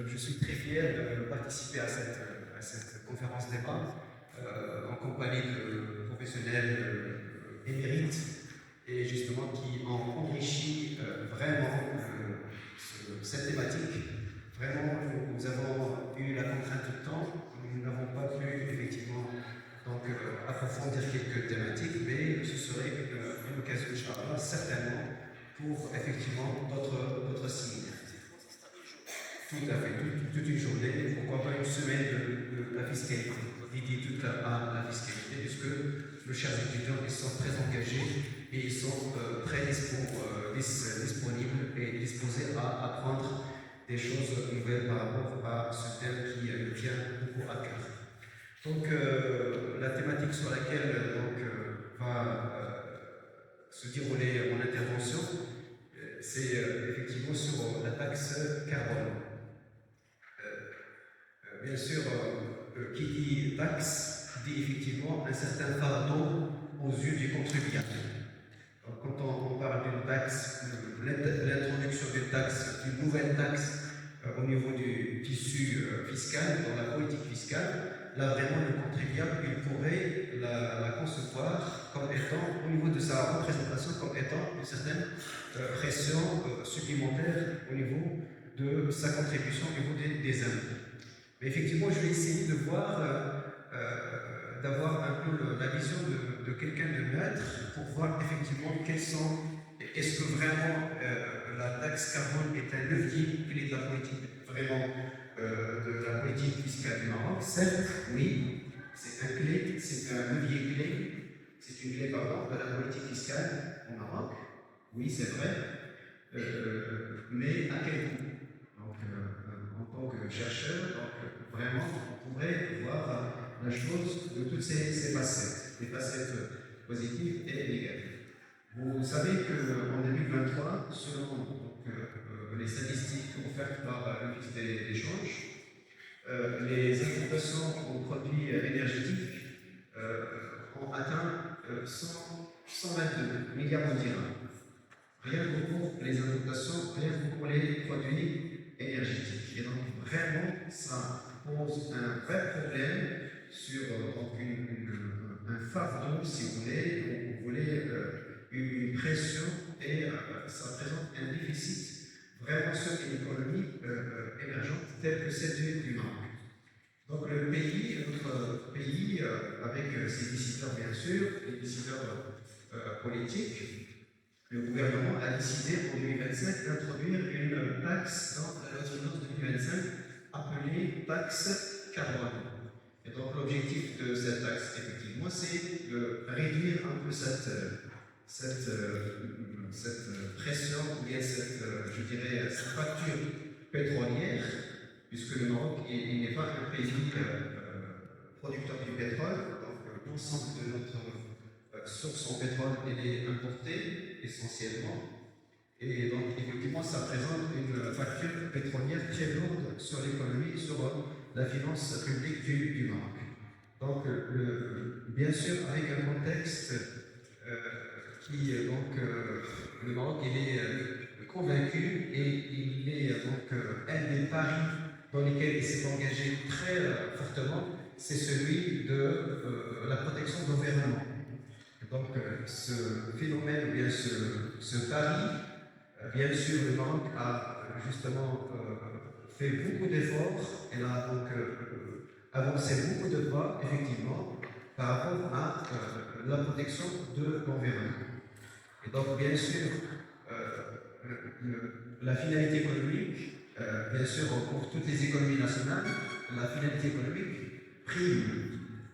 je suis très fier de participer à cette conférence débat en compagnie de professionnels émérites et justement qui ont enrichi vraiment cette thématique. Vraiment, nous avons eu la contrainte du temps, nous n'avons pas pu effectivement donc, approfondir quelques thématiques, mais ce serait une occasion, Inch'Allah, certainement, pour effectivement d'autres signes. Tout à fait, toute une journée, pourquoi pas une semaine de la fiscalité, dédiée toute à la fiscalité, puisque nos chers étudiants ils sont très engagés et ils sont très disponibles et disposés à apprendre des choses nouvelles par rapport à ce thème qui tient beaucoup à cœur. Donc, la thématique sur laquelle va se dérouler mon intervention, c'est effectivement sur la taxe carbone. Bien sûr, qui dit taxe dit effectivement un certain fardeau aux yeux du contribuable. Donc, quand on parle d'une taxe, l'introduction d'une taxe, d'une nouvelle taxe au niveau du tissu fiscal, dans la politique fiscale, là vraiment le contribuable il pourrait la concevoir comme étant, au niveau de sa représentation, comme étant une certaine pression supplémentaire au niveau de sa contribution au niveau des impôts. Mais effectivement, je vais essayer de voir, d'avoir un peu la vision de quelqu'un de neutre pour voir effectivement quels sont, est-ce que vraiment la taxe carbone est un levier clé de la politique, vraiment de la politique fiscale du Maroc. Certes, oui, c'est un levier clé, c'est une clé, pardon, de la politique fiscale au Maroc. Oui, c'est vrai, mais à quel coût? Donc, en tant que chercheur, vraiment, on pourrait voir la chose de toutes ces facettes, des facettes positives et négatives. Vous savez qu'en 2023, selon les statistiques offertes par l'Office d'échange, les importations en produits énergétiques ont atteint 122 milliards de dirhams. Rien que pour les importations, rien que pour les produits énergétiques. Et donc, vraiment, ça pose un vrai problème sur un fardeau, si vous voulez, une pression, et ça présente un déficit vraiment sur une économie émergente telle que celle du Maroc. Donc, le pays, notre pays, avec ses décideurs, bien sûr, les décideurs politiques, le gouvernement a décidé en 2025 d'introduire une taxe dans la loi de finances 2025 appelée taxe carbone. Et donc l'objectif de cette taxe, effectivement, c'est de réduire un peu cette pression, ou bien cette facture pétrolière, puisque le Maroc n'est pas un pays producteur du pétrole, donc l'ensemble de notre source en pétrole est importée essentiellement, et donc effectivement ça présente une facture pétrolière très lourde sur l'économie, sur la finance publique du Maroc. Donc bien sûr avec un contexte qui donc le Maroc il est convaincu et il est donc un des paris dans lesquels il s'est engagé très fortement, c'est celui de la protection de l'environnement. Donc, ce phénomène, ou bien ce pari, bien sûr, le Maroc a justement fait beaucoup d'efforts, elle a donc avancé beaucoup de pas, effectivement, par rapport à la protection de l'environnement. Et donc, bien sûr, la finalité économique, bien sûr, pour toutes les économies nationales, la finalité économique prime,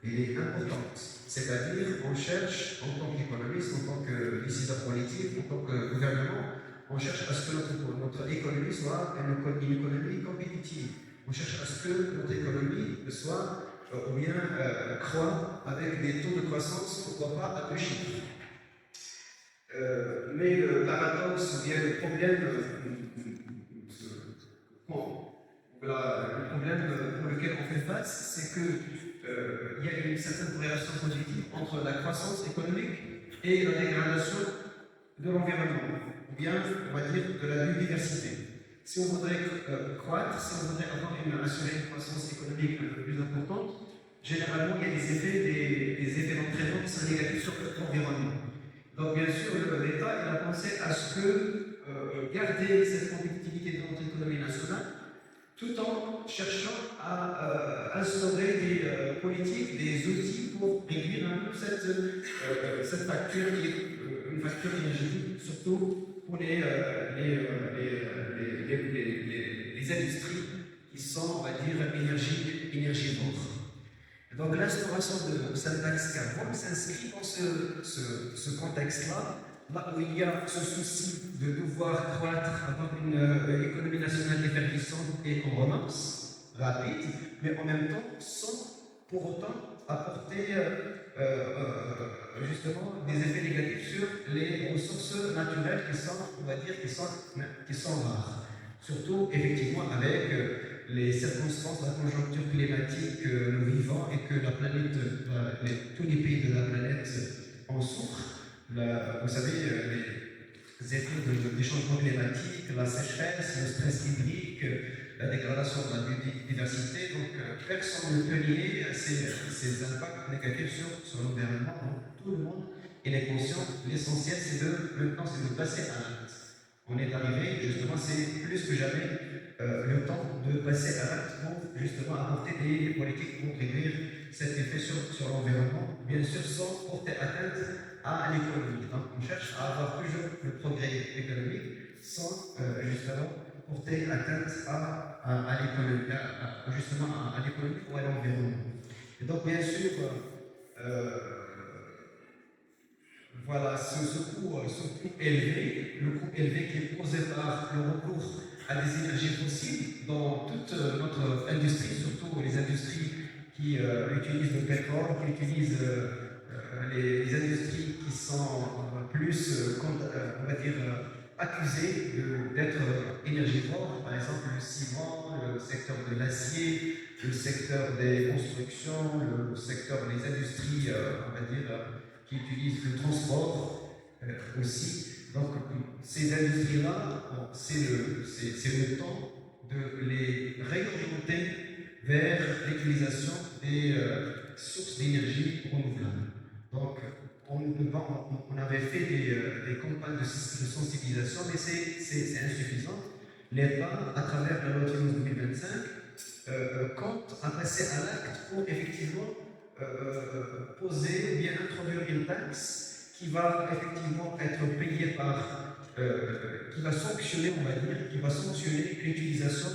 elle est importante. C'est-à-dire, on cherche, en tant qu'économiste, en tant que décideur politique, en tant que gouvernement, on cherche à ce que notre économie soit une économie compétitive. On cherche à ce que notre économie soit, ou bien croît avec des taux de croissance, pourquoi pas à 2 chiffres. Mais le paradoxe, ou bien le problème, le problème pour lequel on fait face, c'est que il y a une certaine corrélation positive entre la croissance économique et la dégradation de l'environnement, ou bien, on va dire, de la biodiversité. Si on voudrait croître, si on voudrait assurer une croissance économique un peu plus importante, généralement il y a des effets d'entraînement qui sont négatifs sur l'environnement. Donc bien sûr, l'État il a pensé à ce que garder cette compétitivité de notre économie nationale, tout en cherchant à instaurer des politiques, des outils pour réduire un peu cette facture qui est une facture énergétique, surtout pour les industries qui sont, on va dire, énergivores. Donc l'instauration de cette taxe carbone s'inscrit dans ce contexte-là, là où il y a ce souci de devoir croître, avoir une économie nationale effervescente et en relance rapide, mais en même temps sans pour autant apporter justement des effets négatifs sur les ressources naturelles qui sont, on va dire, qui sont rares. Surtout, effectivement, avec les circonstances, la conjoncture climatique que nous vivons et que la planète, tous les pays de la planète en souffrent. Vous savez, les effets des changements climatiques, la sécheresse, le stress hydrique, la dégradation de la biodiversité. Donc, personne ne peut nier ces impacts négatifs sur l'environnement. Donc, tout le monde est conscient. L'essentiel, maintenant, c'est de passer à l'acte. On est arrivé, justement, c'est plus que jamais le temps de passer à l'acte pour justement apporter des politiques pour réduire cet effet sur l'environnement, bien sûr sans porter atteinte à l'économie. Donc on cherche à avoir toujours le progrès économique sans justement porter atteinte à l'économie, justement à l'économie ou à l'environnement. Et donc bien sûr, voilà, ce coût élevé, le coût élevé qui est posé par le recours à des énergies fossiles dans toute notre industrie, surtout les industries qui utilisent le pétrole, qui utilisent les industries qui sont plus, on va dire, accusées d'être énergivores, par exemple le ciment, le secteur de l'acier, le secteur des constructions, le secteur des industries, on va dire, qui utilisent le transport aussi. Donc, ces industries-là, c'est le temps de les réorienter vers l'utilisation des sources d'énergie renouvelables. Donc, on avait fait des campagnes de sensibilisation, mais c'est insuffisant. L'État, à travers la loi de finances 2025, compte à passer à l'acte pour effectivement poser ou bien introduire une taxe qui va effectivement être payée par, qui va sanctionner, on va dire, qui va sanctionner l'utilisation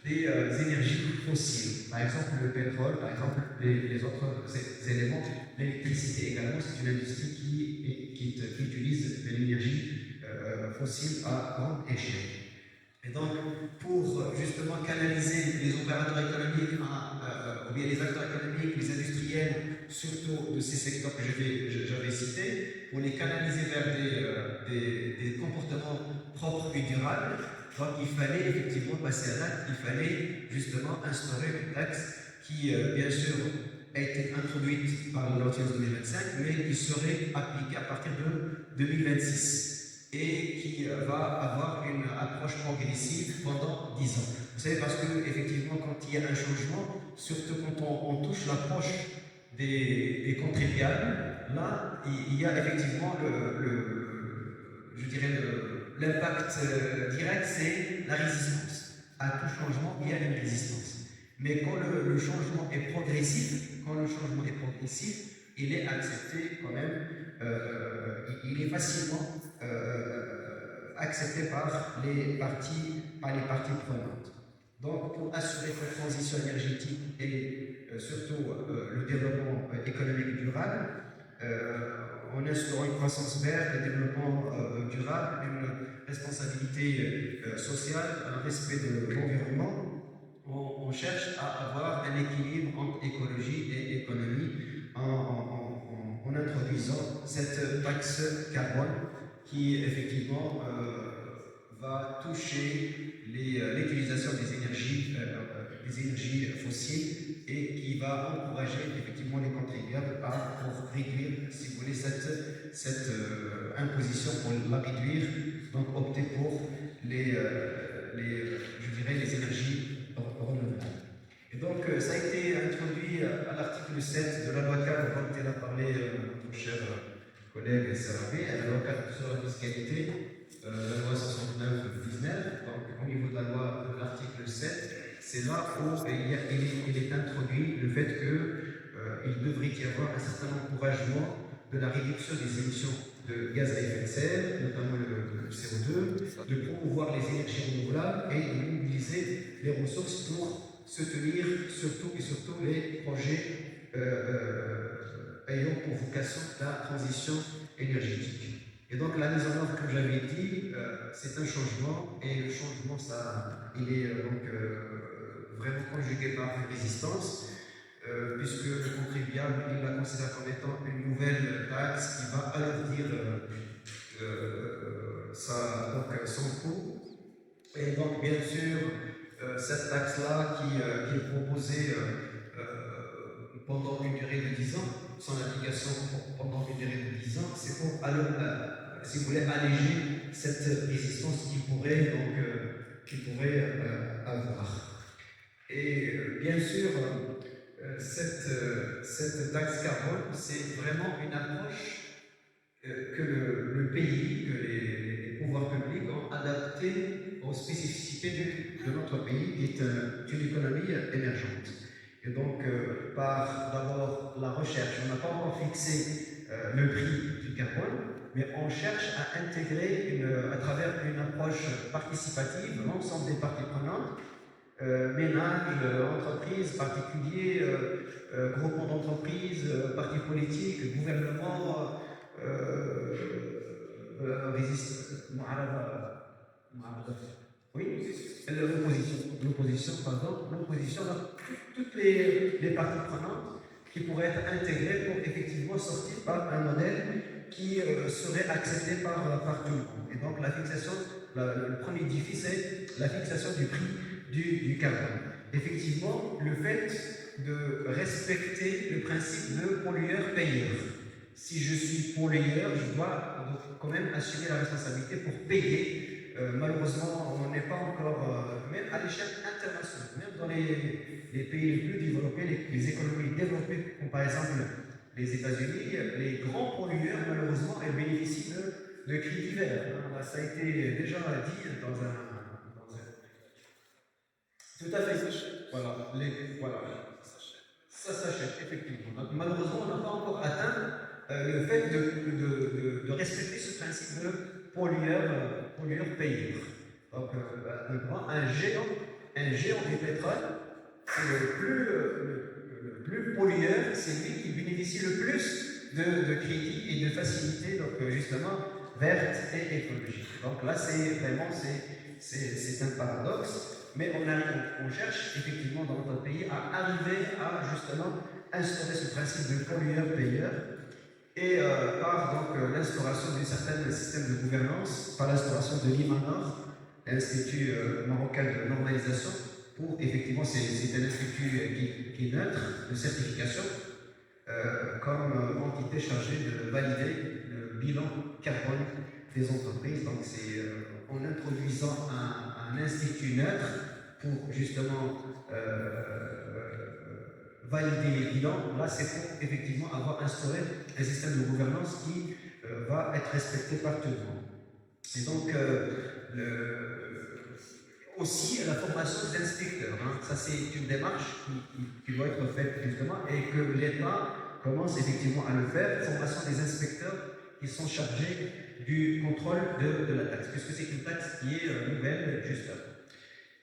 des énergies fossiles. Par exemple, le pétrole, par exemple, les autres éléments, l'électricité également, c'est une industrie qui utilise de l'énergie fossile à grande échelle. Et donc, pour justement canaliser les opérateurs économiques, ou bien les acteurs économiques, les industriels, surtout de ces secteurs que j'avais cités, pour les canaliser vers des comportements propres et durables, donc il fallait effectivement passer à l'acte, il fallait justement instaurer une taxe qui, bien sûr, a été introduite par la loi de finances 2025, mais qui serait appliquée à partir de 2026. Et qui va avoir une approche progressive pendant 10 ans. Vous savez, parce que effectivement, quand il y a un changement, surtout quand on touche l'approche des contribuables, là, il y a effectivement l'impact direct, c'est la résistance. À tout changement, il y a une résistance. Mais quand le changement est progressif, il est accepté quand même, il est facilement accepté par les parties prenantes. Donc, pour assurer cette transition énergétique et surtout le développement économique durable, en instaurant une croissance verte, un développement durable, une responsabilité sociale, un respect de l'environnement, on cherche à avoir un équilibre entre écologie et économie en introduisant cette taxe carbone qui effectivement va toucher l'utilisation des énergies fossiles et qui va encourager effectivement les contribuables pour réduire, si vous voulez, cette imposition, pour la réduire, donc opter pour je dirais, les énergies renouvelables. Et donc, ça a été introduit à l'article 7 de la loi cadre dont il a parlé notre cher collègue Sarabé, la loi cadre sur la fiscalité, la loi 69-19. Donc, au niveau de la loi de l'article 7, c'est là où il est introduit le fait qu'il devrait y avoir un certain encouragement de la réduction des émissions de gaz à effet de serre, notamment le CO2, de promouvoir les énergies renouvelables et de mobiliser les ressources pour soutenir surtout les projets ayant pour vocation la transition énergétique. Et donc la mise en œuvre, comme j'avais dit, c'est un changement, et le changement, il est vraiment conjugué par une résistance, puisque le contribuable, il la considère comme étant une nouvelle taxe qui va alourdir son coût. Et donc, bien sûr, cette taxe-là qui est proposée pendant une durée de 10 ans, son application pendant une durée de 10 ans, c'est pour, si vous voulez, alléger cette résistance qu'il pourrait avoir. Et bien sûr, cette taxe carbone, c'est vraiment une approche que le pays, que les pouvoirs publics ont adaptée aux spécificités de notre pays, qui est une économie émergente. Et donc, par d'abord la recherche, on n'a pas encore fixé le prix du carbone, mais on cherche à intégrer, à travers une approche participative, l'ensemble des parties prenantes, ménages, entreprises, particuliers, groupements d'entreprises, partis politiques, gouvernements, l'opposition, toutes les parties prenantes qui pourraient être intégrées pour effectivement sortir par un modèle qui serait accepté par tout le monde. Et donc la fixation, le premier défi, c'est la fixation du prix du carbone. Effectivement, le fait de respecter le principe de pollueur-payeur. Si je suis pollueur, je dois quand même assumer la responsabilité pour payer. Malheureusement, on n'est pas encore, même à l'échelle internationale, même dans les pays les plus développés, les économies développées, comme par exemple les États-Unis, les grands pollueurs, malheureusement, elles bénéficient de cris divers. Ça a été déjà dit dans un. Tout à fait. Voilà. Ça s'achète, effectivement. Donc, malheureusement, on n'a pas encore atteint le fait de respecter ce principe de pollueur-payeur. Donc, un géant du pétrole, le plus pollueur, c'est lui qui bénéficie le plus de crédits et de facilités, donc justement, vertes et écologiques. Donc là, c'est un paradoxe. Mais on cherche effectivement dans notre pays à arriver à justement instaurer ce principe de pollueur-payeur, et par donc l'instauration d'un certain système de gouvernance, par l'instauration de l'IMANOR, l'Institut marocain de normalisation, pour effectivement, c'est un institut qui est neutre, de certification, comme entité chargée de valider le bilan carbone des entreprises. Donc c'est en introduisant un institut neutre pour justement valider les bilans. Là, c'est pour effectivement avoir instauré un système de gouvernance qui va être respecté par tout le monde. Et donc, aussi la formation des inspecteurs. Ça, c'est une démarche qui doit être faite justement, et que l'État commence effectivement à le faire. Formation des inspecteurs qui sont chargés du contrôle de la taxe, puisque c'est une taxe qui est nouvelle, justement.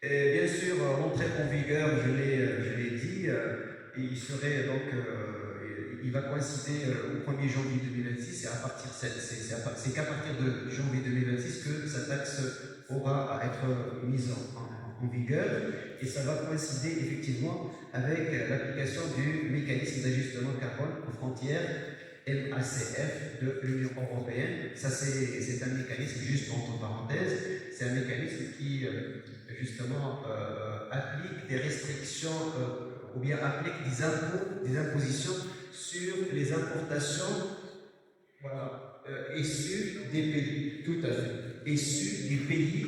Et bien sûr, l'entrée en vigueur, je l'ai dit, il va coïncider au 1er janvier 2026, et c'est qu'à partir de janvier 2026 que sa taxe aura à être mise en vigueur, et ça va coïncider effectivement avec l'application du mécanisme d'ajustement carbone aux frontières MACF de l'Union européenne. Ça, c'est un mécanisme, juste entre parenthèses, c'est un mécanisme qui justement applique des restrictions ou bien applique des impôts, des impositions sur les importations, voilà, issues des pays, tout à fait, issues des pays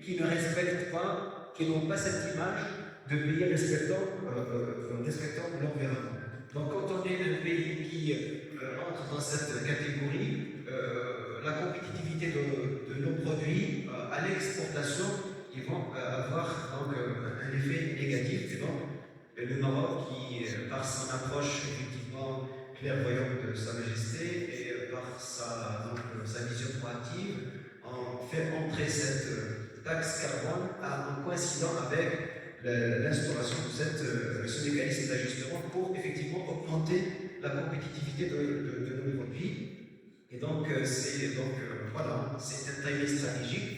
qui ne respectent pas, qui n'ont pas cette image de pays respectant l'environnement. Donc quand on est un pays qui entre dans cette catégorie, la compétitivité de nos produits à l'exportation, ils vont avoir donc, un effet négatif. Et donc, le Maroc, qui, par son approche effectivement clairvoyante de Sa Majesté et par sa vision proactive, en fait entrer cette taxe carbone en coïncidant avec l'instauration de ce mécanisme d'ajustement pour effectivement augmenter la compétitivité de nos produits. Et donc, voilà, c'est un timing stratégique.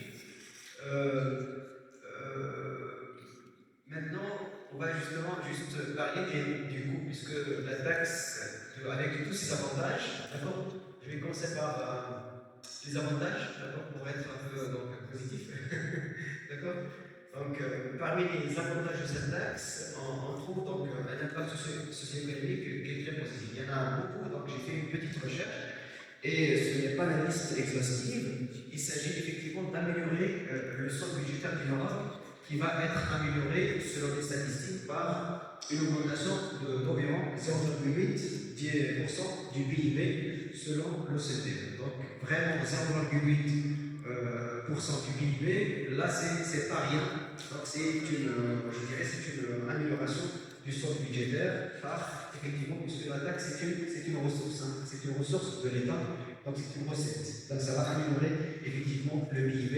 Maintenant, on va justement juste parler du coût, puisque la taxe, avec tous ses avantages, d'accord, je vais commencer par les avantages, d'accord, pour être un peu donc, positif, d'accord. Donc, parmi les avantages de cette taxe, on trouve donc un impact socio-économique qui est très positif. Il y en a beaucoup, donc j'ai fait une petite recherche. Et ce n'est pas la liste exhaustive, il s'agit effectivement d'améliorer le solde budgétaire du Maroc, qui va être amélioré selon les statistiques par une augmentation d'environ 0,8% du PIB selon l'OCDE. Donc vraiment 0,8% du PIB, là c'est pas rien. Donc c'est une amélioration du solde budgétaire par effectivement, puisque la taxe c'est une ressource, hein, c'est une ressource de l'État, donc c'est une recette. Donc ça va améliorer effectivement le PIB.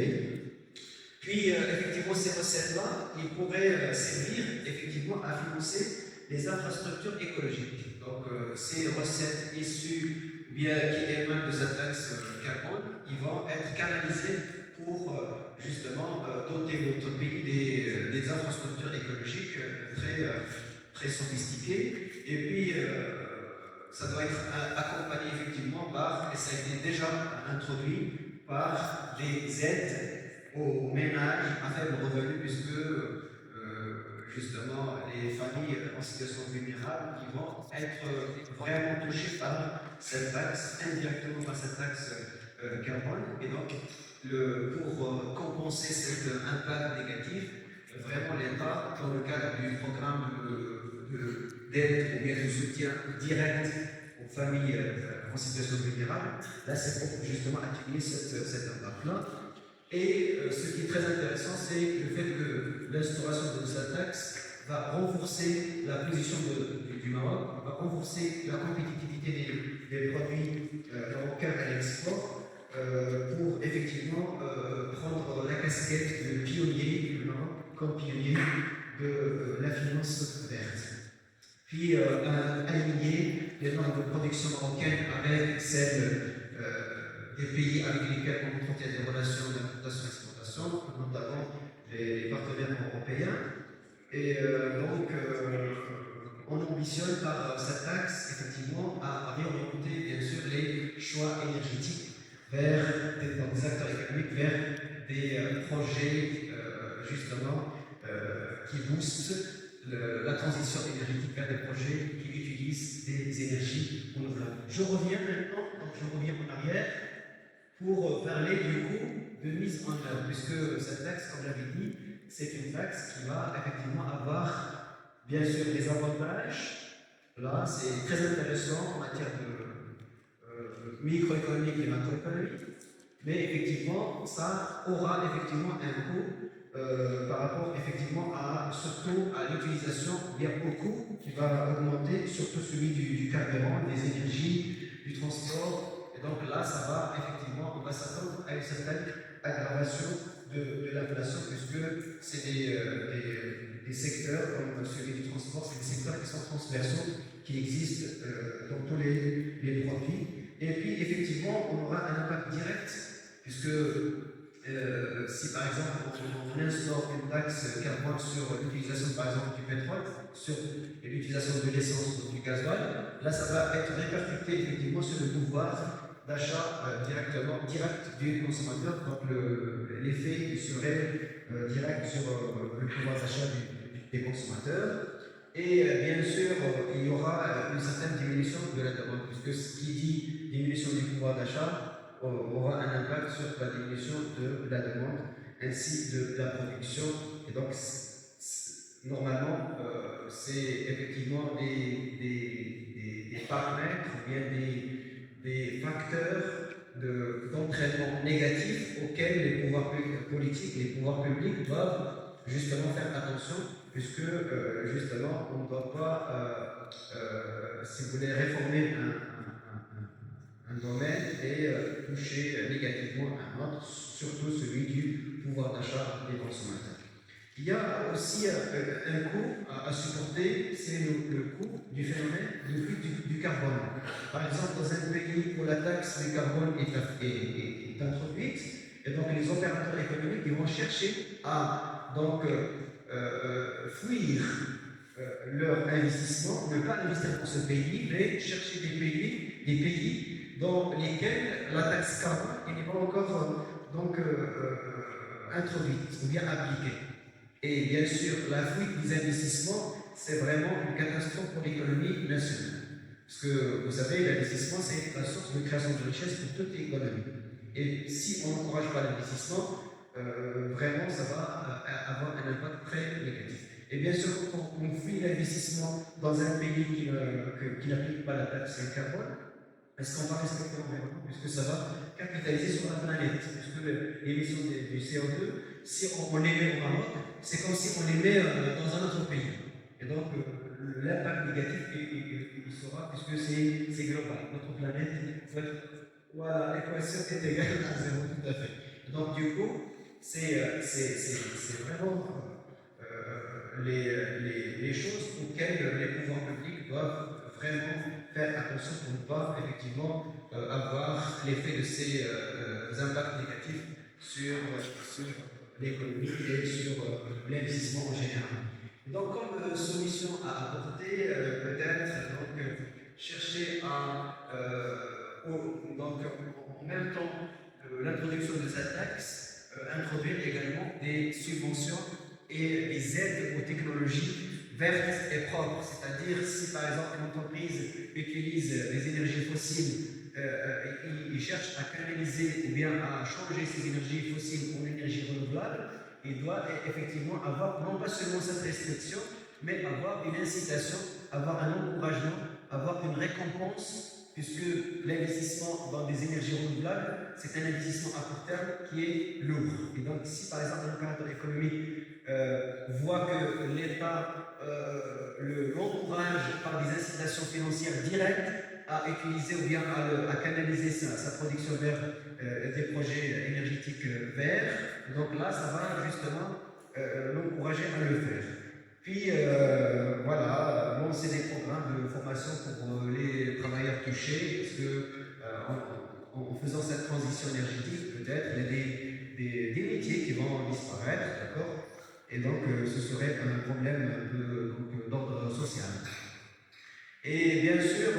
Puis effectivement ces recettes-là, ils pourraient servir effectivement à financer les infrastructures écologiques. Donc ces recettes issues bien qui émanent de cette taxe carbone, ils vont être canalisés pour justement doter notre pays des infrastructures écologiques très sophistiquées. Et puis ça doit être accompagné effectivement par, et ça a été déjà introduit, par des aides aux ménages à faible revenu, puisque justement les familles en situation vulnérable qui vont être vraiment touchées par cette taxe, indirectement par cette taxe carbone. Et donc, pour compenser cet impact négatif, vraiment l'État, dans le cadre du programme d'aide ou bien de soutien direct aux familles en situation vulnérable, là c'est pour justement atténuer cet impact-là. Et ce qui est très intéressant, c'est le fait que l'instauration de cette taxe va renforcer la position du Maroc, va renforcer la compétitivité des produits marocains à l'export, pour effectivement prendre la casquette de pionnier du Maroc comme pionnier de la finance verte. Puis aligner les normes de production marocaines avec celles des pays avec lesquels on entretient des relations d'importation-exportation, notamment les partenaires européens. Et donc, on ambitionne par cette taxe, effectivement, à réorienter, bien sûr, les choix énergétiques vers des acteurs économiques, vers des projets, justement, qui boostent la transition énergétique vers des projets qui utilisent des énergies renouvelables. Je reviens maintenant, donc je reviens en arrière, pour parler du coût de mise en œuvre, puisque cette taxe, comme l'avait dit, c'est une taxe qui va effectivement avoir, bien sûr, des avantages. Là, c'est très intéressant en matière de microéconomique et macroéconomique, mais effectivement, ça aura effectivement un coût par rapport effectivement surtout à l'utilisation, bien au coût qui va augmenter, surtout celui du carburant, des énergies, du transport. Et donc là, ça va effectivement, on va s'attendre à une certaine aggravation de l'inflation, puisque c'est des secteurs comme celui du transport, c'est des secteurs qui sont transversaux, qui existent dans tous les produits. Et puis effectivement, on aura un impact direct, puisque si par exemple on instaure une taxe carbone sur l'utilisation par exemple du pétrole, sur l'utilisation de l'essence ou du gasoil, là ça va être répercuté effectivement sur le pouvoir d'achat direct du consommateur, donc l'effet serait direct sur le pouvoir d'achat des consommateurs. Et bien sûr, il y aura une certaine diminution de la demande, puisque ce qui dit diminution du pouvoir d'achat aura un impact sur la diminution de la demande ainsi de la production. Et donc, normalement, c'est effectivement des paramètres ou bien des facteurs d'entraînement négatifs auxquels les pouvoirs politiques, les pouvoirs publics doivent justement faire attention, puisque justement on ne doit pas, si vous voulez, réformer un domaine et toucher négativement un autre, surtout celui du pouvoir d'achat des consommateurs. Il y a aussi un coût à supporter, c'est le coût du phénomène du carbone. Par exemple, dans un pays où la taxe du carbone est introduite, et donc les opérateurs économiques ils vont chercher à fuir leur investissement, ne pas investir dans ce pays, mais chercher des pays dans lesquels la taxe carbone n'est pas encore introduite ou bien appliquée. Et bien sûr, la fuite des investissements, c'est vraiment une catastrophe pour l'économie nationale. Parce que vous savez, l'investissement, c'est la source de création de richesse pour toute l'économie. Et si on n'encourage pas l'investissement, vraiment, ça va avoir un impact très négatif. Et bien sûr, quand on fuit l'investissement dans un pays qui n'applique pas la taxe carbone, est-ce qu'on va respecter l'environnement? Puisque ça va capitaliser sur la planète. Puisque l'émission du CO2, si on émet en Maroc, c'est comme si on émet dans un autre pays. Et donc, l'impact négatif, il sera, puisque c'est global. Notre planète, voilà, l'équation est égale à zéro, tout à fait. Donc, du coup, c'est vraiment les choses auxquelles les pouvoirs publics doivent vraiment faire attention pour ne pas effectivement avoir l'effet de ces impacts négatifs sur l'économie et sur l'investissement en général. Donc, comme solution à apporter, peut-être chercher à, en même temps l'introduction de cette taxe, introduire également des subventions et des aides aux technologies vertes et propres. C'est-à-dire, si par exemple une entreprise utilise des énergies fossiles, il cherche à canaliser ou bien à changer ces énergies fossiles en énergie renouvelable, il doit effectivement avoir non pas seulement cette restriction, mais avoir une incitation, avoir un encouragement, avoir une récompense, puisque l'investissement dans des énergies renouvelables, c'est un investissement à court terme qui est lourd. Et donc, si par exemple un opérateur économique voit que l'État l'encourage par des incitations financières directes à utiliser ou bien à canaliser sa production vers des projets énergétiques verts, donc là, ça va justement l'encourager à le faire. Puis voilà, lancer des programmes de formation pour les travailleurs touchés, parce que en faisant cette transition énergétique, peut-être il y a des métiers qui vont disparaître, d'accord? Et donc ce serait un problème d'ordre social. Et bien sûr,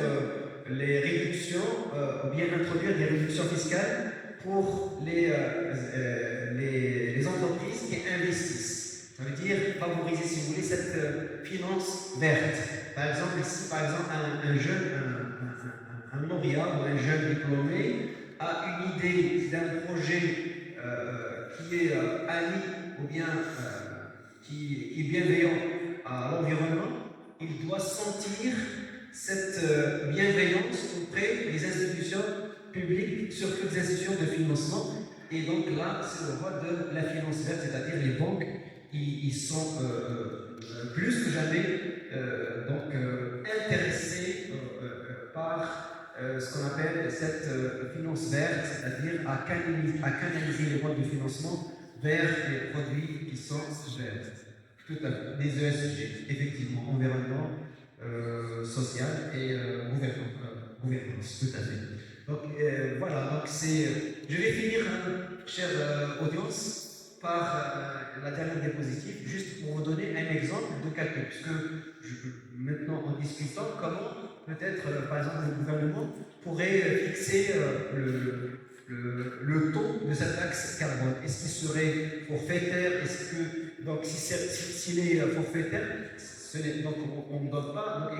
les réductions, ou bien introduire des réductions fiscales pour les entreprises qui investissent. Ça veut dire favoriser, si vous voulez, cette finance verte. Par exemple, si par exemple un jeune, un lauréat ou un jeune diplômé a une idée d'un projet qui est ami ou bien qui est bienveillant à l'environnement, il doit sentir cette bienveillance auprès des institutions publiques, surtout des institutions de financement. Et donc là, c'est le rôle de la finance verte, c'est-à-dire les banques, ils sont plus que jamais intéressés par ce qu'on appelle cette finance verte, c'est-à-dire à canaliser les modes de financement vers les produits qui sont verts. Tout à fait. Des ESG, effectivement, environnement, social et gouvernance, tout à fait. Donc voilà, donc je vais finir, chère audience, par la dernière diapositive, juste pour vous donner un exemple de calcul, puisque maintenant en discutant comment peut-être, par exemple, le gouvernement pourrait fixer le taux de cette taxe carbone. Est-ce qu'il serait forfaitaire? Est-ce que, donc, s'il est forfaitaire, Donc on ne doit pas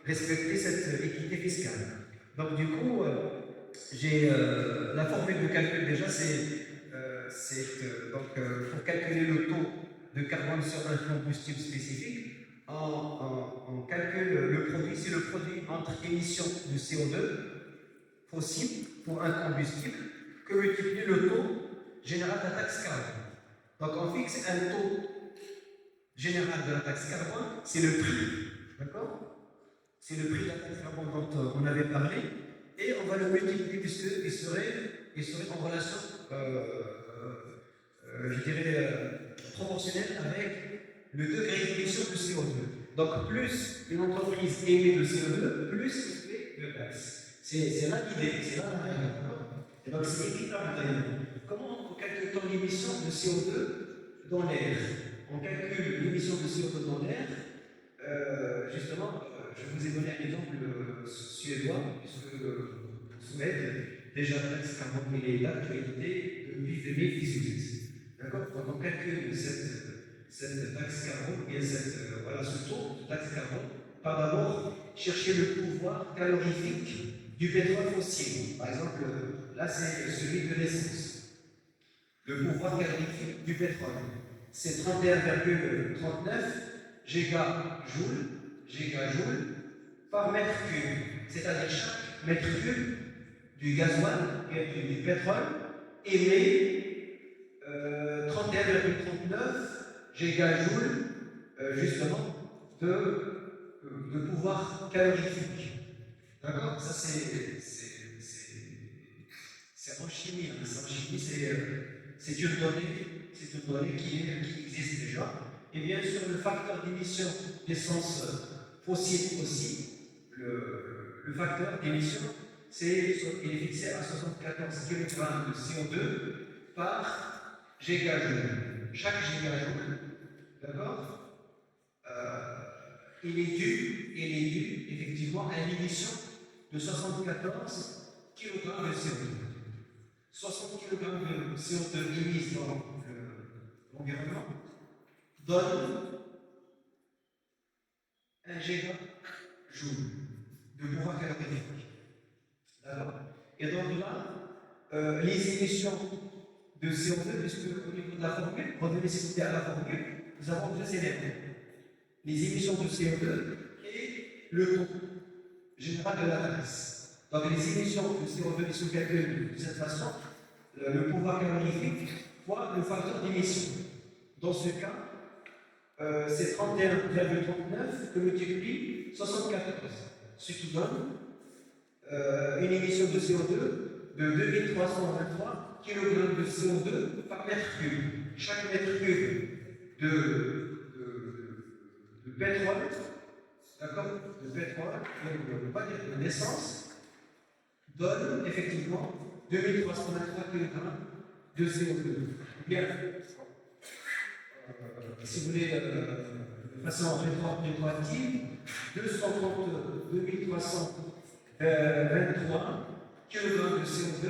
respecter cette équité fiscale. Donc du coup, j'ai la formule de calcul déjà, pour calculer le taux de carbone sur un combustible spécifique, on calcule le produit, c'est le produit entre émissions de CO2 fossile pour un combustible que multiplie le taux général de la taxe carbone. Donc on fixe un taux général de la taxe carbone, c'est le prix, d'accord? C'est le prix de la taxe carbone dont on avait parlé, et on va le multiplier puisqu'il serait en relation, je dirais, proportionnelle avec le degré d'émission de CO2. Donc plus une entreprise émet de CO2, plus il fait de taxes. C'est là l'idée, c'est là la règle. Et donc c'est équitable d'ailleurs. Comment on calcule l'émission de CO2 dans l'air? On calcule l'émission de CO2 dans l'air, justement, je vous ai donné un exemple suédois, puisque Suède, déjà la taxe carbone est d'actualité depuis 2018. D'accord? Donc on calcule cette taxe carbone, et ce taux de taxe carbone, par d'abord chercher le pouvoir calorifique du pétrole fossile. Par exemple, là c'est celui de l'essence. Le pouvoir calorifique du pétrole, c'est 31,39 gigajoules par mètre cube. C'est-à-dire chaque mètre cube du gasoil et du pétrole émet 31,39 gigajoules justement de pouvoir calorifique. D'accord? Ça c'est en chimie. Hein. En chimie, c'est une donnée qui existe déjà. Et bien sûr, le facteur d'émission d'essence fossile aussi, le facteur d'émission, il est fixé à 74 kg de CO2 par gigajoule. Chaque gigajoule, d'accord, il est dû effectivement à une émission de 74 kg de CO2. 60 kg de CO2 émis dans l'environnement donne 1 gigajoule de pouvoir calorifique. D'accord? Et donc là, les émissions de CO2, puisque au niveau de la formule, revenez s'il vous plaît à la formule, nous avons deux éléments. Les émissions de CO2 et le taux général de la taxe. Donc les émissions de CO2 sont calculées de cette façon, le pouvoir calorifique fois le facteur d'émission. Dans ce cas, c'est 31,39 que multiplie 74, ce qui donne une émission de CO2 de 2323 kg de CO2 par mètre cube. Chaque mètre cube de pétrole, d'accord, de pétrole, on ne peut pas dire de l'essence, donne effectivement 2323 kg de CO2. Bien, si vous voulez, de façon rétroactive, 232 323 kg de CO2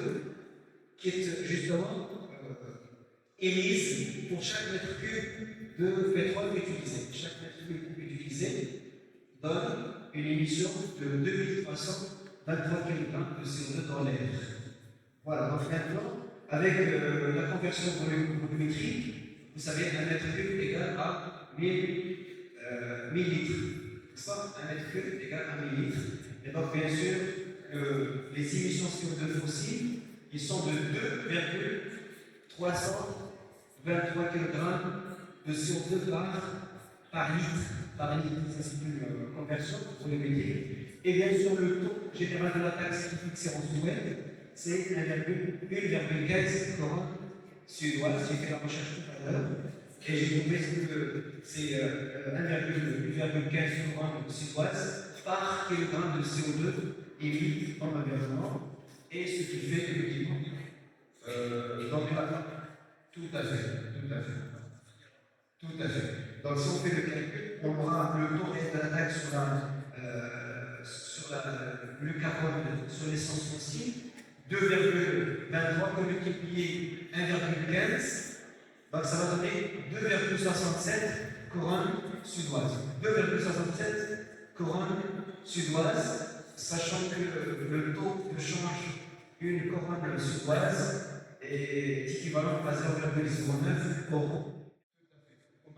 qui est justement émise pour chaque mètre cube de pétrole utilisé. Chaque mètre cube utilisé donne une émission de 2323 kg de CO2 dans l'air. Voilà, donc maintenant, avec la conversion volumétrique, vous savez, un mètre cube égale à 1000 litres. N'est-ce pas? Un mètre cube égale à 1000 litres. Et donc, bien sûr, les émissions CO2 fossiles, ils sont de 2,323 kg de CO2 par litre. Ça, c'est une conversion volumétrique. Et bien sûr, le taux général de la taxe qui est fixé en Suède, c'est 1,15 couronnes suédoises. J'ai fait la recherche tout à l'heure et j'ai trouvé que c'est 1,15 couronnes suédoises par kilogramme de CO2 émis dans l'environnement, et ce qui fait effectivement donc là, tout à fait. Donc si on fait le calcul, on aura le taux de la taxe sur le carbone sur l'essence fossile, 2,23 que multiplier 1,15, donc ça va donner 2,67 couronne sudoise. 2,67 couronne sudoise, sachant que le taux de change une couronne sudoise est équivalent à 0,09 euros. Au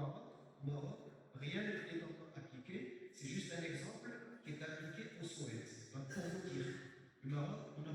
Maroc, rien n'est encore appliqué. C'est juste un exemple qui est appliqué au Koweït. Donc, pour vous dire, le Maroc, on n'a